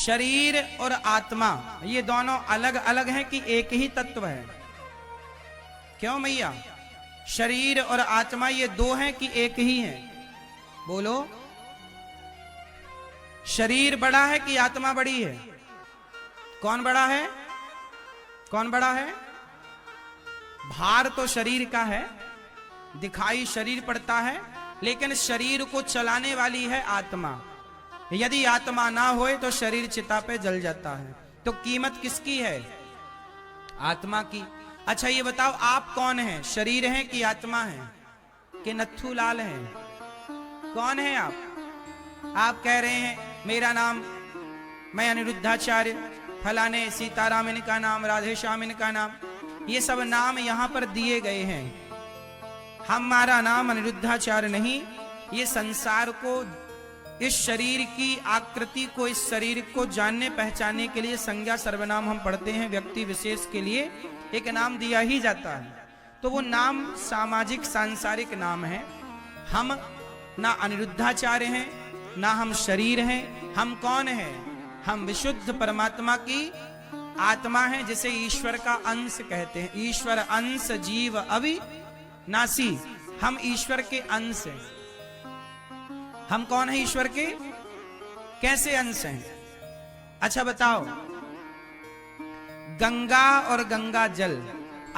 शरीर और आत्मा ये दोनों अलग अलग हैं कि एक ही तत्व है? क्यों मैया? शरीर और आत्मा ये दो हैं कि एक ही हैं? बोलो। शरीर बड़ा है कि आत्मा बड़ी है? कौन बड़ा है? कौन बड़ा है? भार तो शरीर का है, दिखाई शरीर पड़ता है, लेकिन शरीर को चलाने वाली है आत्मा। यदि आत्मा ना होए तो शरीर चिता पे जल जाता है। तो कीमत किसकी है? आत्मा की। अच्छा ये बताओ, आप कौन हैं? शरीर हैं कि आत्मा है कि नत्थू लाल हैं? कौन है आप? आप कह रहे हैं मेरा नाम, मैं अनिरुद्धाचार्य, फलाने सीताराम इनका नाम, राधे श्याम इनका नाम, ये सब नाम यहां पर दिए गए हैं। हमारा नाम अनिरुद्धाचार्य नहीं। ये संसार को, इस शरीर की आकृति को, इस शरीर को जानने पहचानने के लिए संज्ञा सर्वनाम हम पढ़ते हैं। व्यक्ति विशेष के लिए एक नाम दिया ही जाता है, तो वो नाम सामाजिक सांसारिक नाम है। हम ना अनिरुद्धाचार्य हैं, ना हम शरीर हैं। हम कौन हैं? हम विशुद्ध परमात्मा की आत्मा हैं, जिसे ईश्वर का अंश कहते हैं। ईश्वर अंश जीव अविनाशी। हम ईश्वर के अंश हैं। हम कौन है? ईश्वर के कैसे अंश हैं? अच्छा बताओ, गंगा और गंगा जल,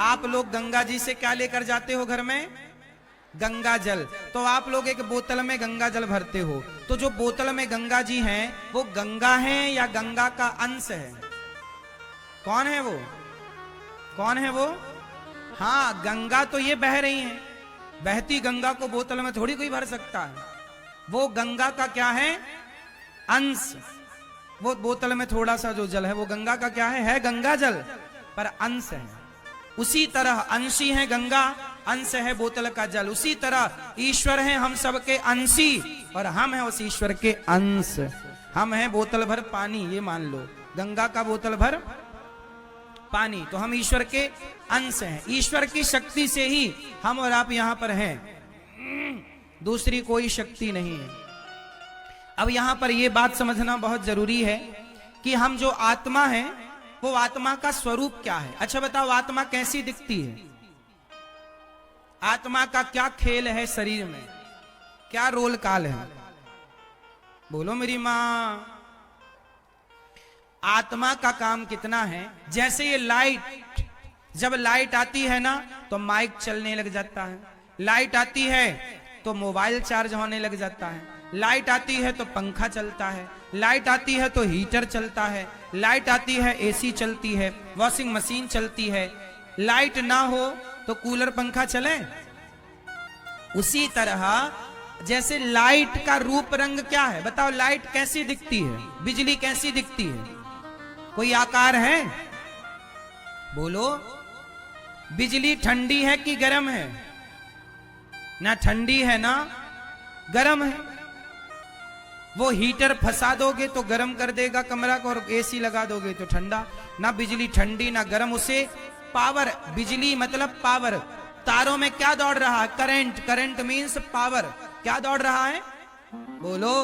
आप लोग गंगा जी से क्या लेकर जाते हो घर में? गंगा जल। तो आप लोग एक बोतल में गंगा जल भरते हो, तो जो बोतल में गंगा जी हैं वो गंगा हैं या गंगा का अंश है? कौन है वो? कौन है वो? हाँ, गंगा तो ये बह रही हैं। बहती गंगा को बोतल में थोड़ी कोई भर सकता है। वो गंगा का क्या है? अंश। वो बोतल में थोड़ा सा जो जल है वो गंगा का क्या है गंगा जल, पर अंश है। उसी तरह अंशी है गंगा, अंश है बोतल का जल। उसी तरह ईश्वर है हम सबके अंशी, और हम हैं उस ईश्वर के अंश। हम हैं बोतल भर पानी, ये मान लो, गंगा का बोतल भर पानी, तो हम ईश्वर के अंश हैं। ईश्वर की शक्ति से ही हम और आप यहां पर हैं, दूसरी कोई शक्ति नहीं है। अब यहां पर यह बात समझना बहुत जरूरी है कि हम जो आत्मा है वो आत्मा का स्वरूप क्या है। अच्छा बताओ, आत्मा कैसी दिखती है? आत्मा का क्या खेल है शरीर में? क्या रोल काल है? बोलो मेरी मां। आत्मा का काम कितना है? जैसे ये लाइट, जब लाइट आती है ना तो माइक चलने लग जाता है, लाइट आती है तो मोबाइल चार्ज होने लग जाता है, लाइट आती है तो पंखा चलता है, लाइट आती है तो हीटर चलता है, लाइट आती है एसी चलती है, वॉशिंग मशीन चलती है। लाइट ना हो तो कूलर पंखा चले? उसी तरह जैसे लाइट का रूप रंग क्या है? बताओ, लाइट कैसी दिखती है? बिजली कैसी दिखती है? कोई आकार है? बोलो। बिजली ठंडी है कि गर्म है? ना ठंडी है ना गर्म है। वो हीटर फंसा दोगे तो गर्म कर देगा कमरा को, और एसी लगा दोगे तो ठंडा। ना बिजली ठंडी ना गर्म, उसे पावर, बिजली मतलब पावर। तारों में क्या दौड़ रहा है? करंट। Current means power. क्या दौड़ रहा है? बोलो।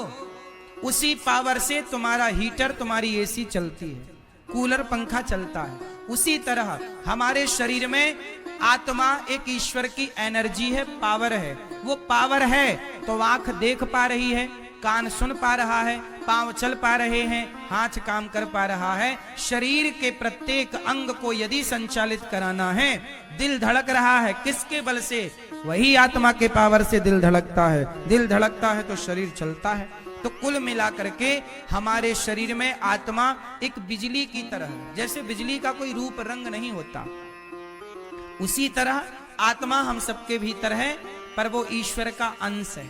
उसी पावर से तुम्हारा हीटर, तुम्हारी एसी चलती है, कूलर पंखा चलता है। उसी तरह हमारे शरीर में आत्मा एक ईश्वर की एनर्जी है, पावर है। वो पावर है तो आंख देख पा रही है, कान सुन पा रहा है, पांव चल पा रहे हैं, हाथ काम कर पा रहा है। शरीर के प्रत्येक अंग को यदि संचालित कराना है, दिल धड़क रहा है, किसके बल से? वही आत्मा के पावर से दिल धड़कता है। दिल धड़कता है तो शरीर चलता है। तो कुल मिलाकर के हमारे शरीर में आत्मा एक बिजली की तरह है। जैसे बिजली का कोई रूप रंग नहीं होता, उसी तरह आत्मा हम सबके भीतर है, पर वो ईश्वर का अंश है।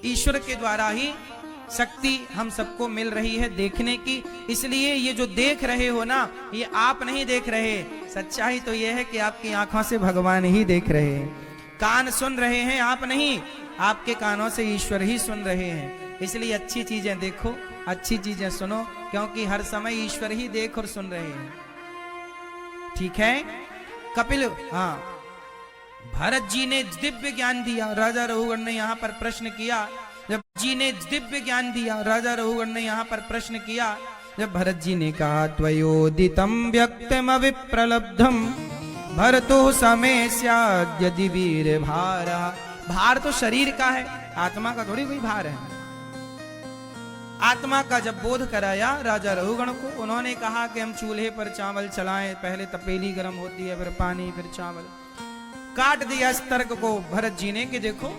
ईश्वर के द्वारा ही शक्ति हम सबको मिल रही है देखने की। इसलिए ये जो देख रहे हो ना, ये आप नहीं देख रहे। सच्चाई तो ये है कि आपकी आंखों से भगवान ही देख रहे हैं। कान सुन रहे हैं आप नहीं, आपके कानों से ईश्वर ही सुन रहे हैं। इसलिए अच्छी चीजें देखो, अच्छी चीजें सुनो, क्योंकि हर समय ईश्वर ही देख और सुन रहे हैं। ठीक है? कपिल, हाँ, भरत जी ने दिव्य ज्ञान दिया। राजा रघुगण ने यहाँ पर प्रश्न किया, जब जी ने दिव्य ज्ञान दिया, राजा रघुगण ने यहाँ पर प्रश्न किया जब भरत जी ने कहा त्वयोदितम व्यक्तम अविप्रलब्धम भरतो समय स्याद् यदि वीर भारा। भार तो शरीर का है, आत्मा का थोड़ी कोई भार है। आत्मा का जब बोध कराया राजा रघुगण को, उन्होंने कहा कि हम चूल्हे पर चावल चलाएं, पहले तपेली गर्म होती है, फिर पानी, फिर चावल। काट दिया इस तर्क को भरत जी ने कि देखो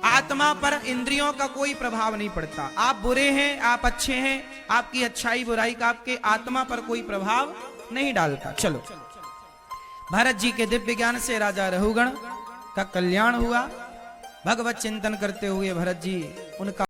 आत्मा पर इंद्रियों का कोई प्रभाव नहीं पड़ता। आप बुरे हैं, आप अच्छे हैं, आपकी अच्छाई बुराई का आपके आत्मा पर कोई प्रभाव नहीं डालता। चलो, भरत जी के दिव्य ज्ञान से राजा रघुगण का कल्याण हुआ। भगवत चिंतन करते हुए भरत जी उनका